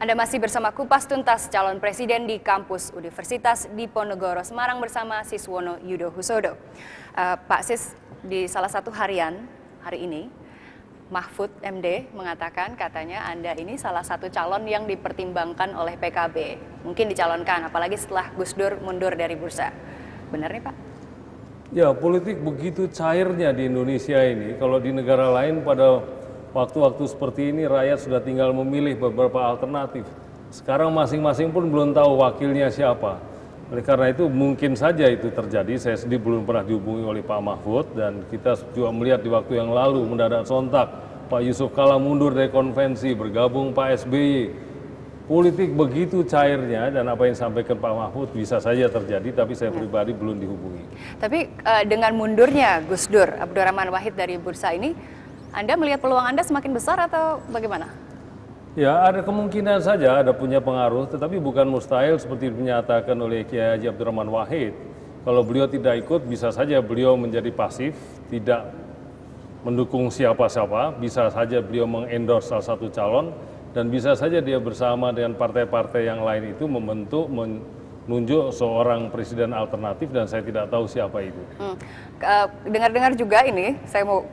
Anda masih bersama Kupas Tuntas calon presiden di kampus Universitas Diponegoro Semarang bersama Siswono Yudo Husodo. Pak Sis, di salah satu harian hari ini, Mahfud MD mengatakan katanya Anda ini salah satu calon yang dipertimbangkan oleh PKB. Mungkin dicalonkan, apalagi setelah Gus Dur mundur dari bursa. Benar nih Pak? Ya, politik begitu cairnya di Indonesia ini. Kalau di negara lain pada waktu-waktu seperti ini rakyat sudah tinggal memilih beberapa alternatif. Sekarang masing-masing pun belum tahu wakilnya siapa. Oleh karena itu mungkin saja itu terjadi. Saya sendiri belum pernah dihubungi oleh Pak Mahfud dan kita juga melihat di waktu yang lalu mendadak sontak Pak Yusuf Kala mundur dari konvensi, bergabung Pak SBY. Politik begitu cairnya dan apa yang disampaikan Pak Mahfud bisa saja terjadi, tapi saya pribadi belum dihubungi. Tapi dengan mundurnya Gus Dur, Abdurrahman Wahid dari bursa ini, Anda melihat peluang Anda semakin besar atau bagaimana? Ya, ada kemungkinan saja ada punya pengaruh, tetapi bukan mustahil seperti dinyatakan oleh Kiai Haji Abdurrahman Wahid. Kalau beliau tidak ikut, bisa saja beliau menjadi pasif, tidak mendukung siapa-siapa, bisa saja beliau mengendorse salah satu calon, dan bisa saja dia bersama dengan partai-partai yang lain itu menunjuk seorang presiden alternatif dan saya tidak tahu siapa itu. Dengar-dengar juga ini, saya mau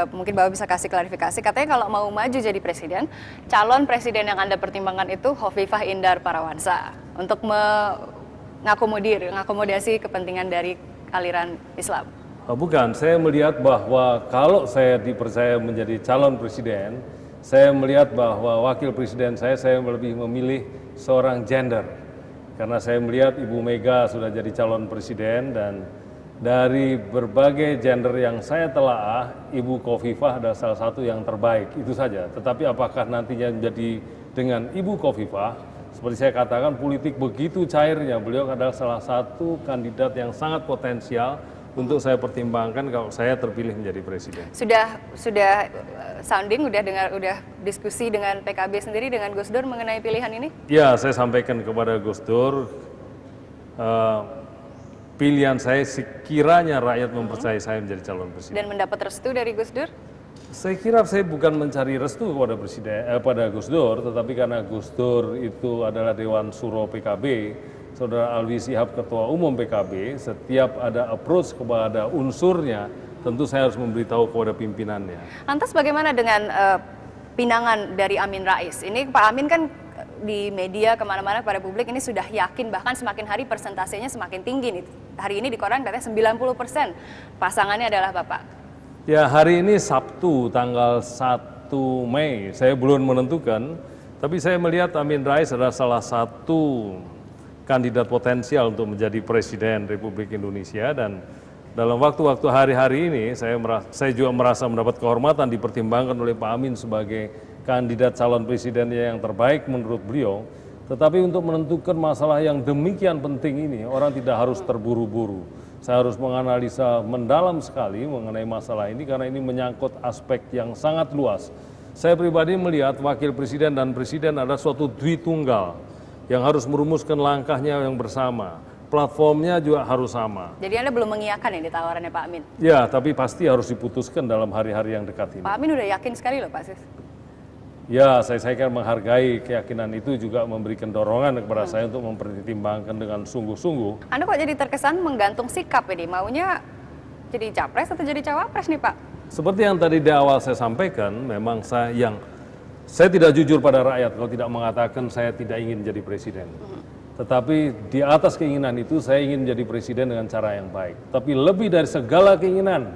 mungkin Bapak bisa kasih klarifikasi, katanya kalau mau maju jadi presiden, calon presiden yang Anda pertimbangkan itu Hovifah Indar Parawansa untuk mengakomodasi kepentingan dari aliran Islam. Bukan, saya melihat bahwa kalau saya dipercaya menjadi calon presiden, saya melihat bahwa wakil presiden saya lebih memilih seorang gender. Karena saya melihat Ibu Mega sudah jadi calon presiden dan dari berbagai gender yang saya telaah, Ibu Khofifah adalah salah satu yang terbaik, itu saja. Tetapi apakah nantinya menjadi dengan Ibu Khofifah, seperti saya katakan politik begitu cairnya, beliau adalah salah satu kandidat yang sangat potensial untuk saya pertimbangkan kalau saya terpilih menjadi presiden. Sudah sounding, udah diskusi dengan PKB sendiri dengan Gus Dur mengenai pilihan ini? Ya, saya sampaikan kepada Gus Dur, pilihan saya sekiranya rakyat mempercayai saya menjadi calon presiden. Dan mendapat restu dari Gus Dur? Saya kira saya bukan mencari restu pada Gus Dur, tetapi karena Gus Dur itu adalah Dewan Suro PKB, Saudara Alwi Shihab Ketua Umum PKB, setiap ada approach kepada unsurnya, tentu saya harus memberitahu kepada pimpinannya. Lantas bagaimana dengan pinangan dari Amin Rais? Ini Pak Amin kan di media kemana-mana kepada publik ini sudah yakin, bahkan semakin hari persentasenya semakin tinggi nih. Hari ini di koran katanya 90% pasangannya adalah Bapak. Ya, hari ini Sabtu tanggal 1 Mei, saya belum menentukan, tapi saya melihat Amin Rais adalah salah satu kandidat potensial untuk menjadi Presiden Republik Indonesia dan dalam waktu-waktu hari-hari ini saya juga merasa mendapat kehormatan dipertimbangkan oleh Pak Amin sebagai kandidat calon presidennya yang terbaik menurut beliau. Tetapi untuk menentukan masalah yang demikian penting ini, orang tidak harus terburu-buru. Saya harus menganalisa mendalam sekali mengenai masalah ini karena ini menyangkut aspek yang sangat luas. Saya pribadi melihat wakil presiden dan presiden adalah suatu dwi tunggal yang harus merumuskan langkahnya yang bersama. Platformnya juga harus sama. Jadi Anda belum mengiyakan ini tawarannya Pak Amin? Ya, tapi pasti harus diputuskan dalam hari-hari yang dekat ini. Pak Amin udah yakin sekali loh Pak Sis. Ya, saya kan menghargai keyakinan itu juga memberikan dorongan kepada saya untuk mempertimbangkan dengan sungguh-sungguh. Anda kok jadi terkesan menggantung sikap ini, maunya jadi capres atau jadi cawapres nih Pak? Seperti yang tadi di awal saya sampaikan, memang saya tidak jujur pada rakyat kalau tidak mengatakan saya tidak ingin menjadi presiden. Tetapi di atas keinginan itu saya ingin menjadi presiden dengan cara yang baik. Tapi lebih dari segala keinginan,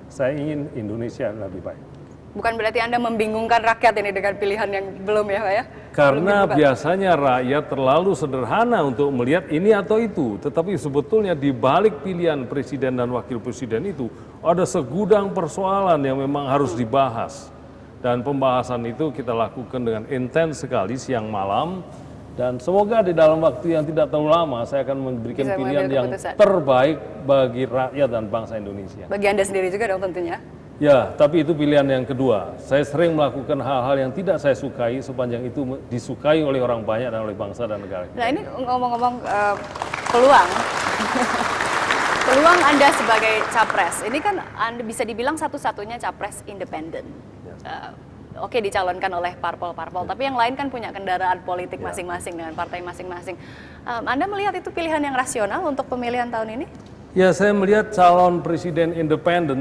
saya ingin Indonesia lebih baik. Bukan berarti Anda membingungkan rakyat ini dengan pilihan yang belum ya Pak ya? Karena biasanya rakyat terlalu sederhana untuk melihat ini atau itu. Tetapi sebetulnya di balik pilihan presiden dan wakil presiden itu ada segudang persoalan yang memang harus dibahas. Dan pembahasan itu kita lakukan dengan intens sekali siang malam. Dan semoga di dalam waktu yang tidak terlalu lama saya akan memberikan pilihan yang terbaik bagi rakyat dan bangsa Indonesia. Bagi Anda sendiri juga dong tentunya? Ya, tapi itu pilihan yang kedua. Saya sering melakukan hal-hal yang tidak saya sukai sepanjang itu disukai oleh orang banyak dan oleh bangsa dan negara kita. Nah ini ngomong-ngomong peluang, peluang Anda sebagai capres, ini kan Anda bisa dibilang satu-satunya capres independen. oke dicalonkan oleh parpol-parpol, tapi yang lain kan punya kendaraan politik masing-masing dengan partai masing-masing. Anda melihat itu pilihan yang rasional untuk pemilihan tahun ini? Ya, saya melihat calon presiden independen